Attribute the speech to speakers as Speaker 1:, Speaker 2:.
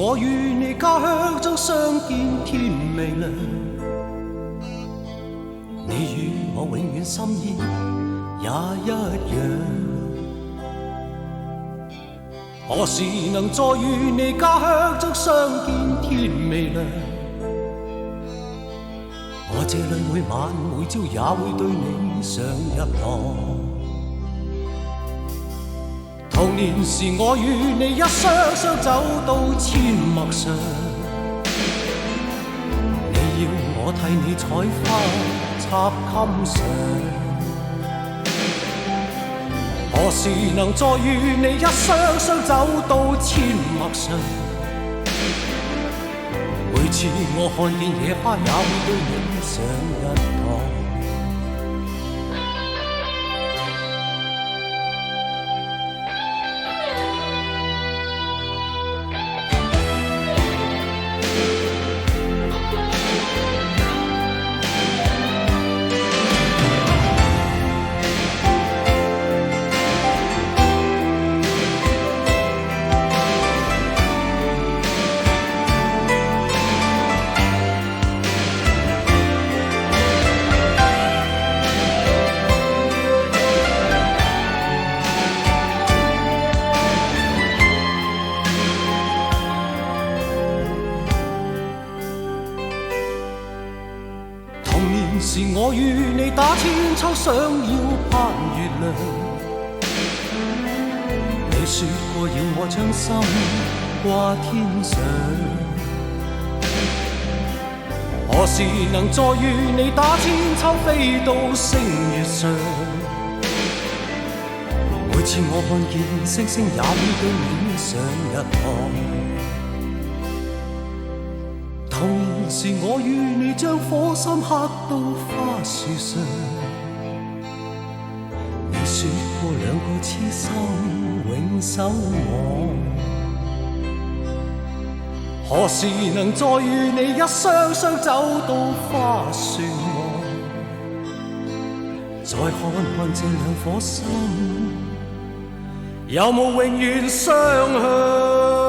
Speaker 1: 我與你家鄉中相見天未亮，你與我永遠心意也一樣。何時能再與你家鄉中相見天未亮？我這裏每晚每朝也會對你上一堂。童年時我與你一雙雙走到阡陌上，你要我替你採花插襟上。何時能再與你一雙雙走到阡陌上？每次我看見野花也會對你上一堂。是我與你打千秋，想要攀月亮。你說過要我將心掛天上，何時能再與你打千秋，飛到星月上？每次我看見星星，也會對你上一堂。童年時我與你將火心刻到花樹上，你說過兩個痴心永守望。何時能再與你一雙雙走到花樹岸，再看看這兩顆心，有冇永遠相向？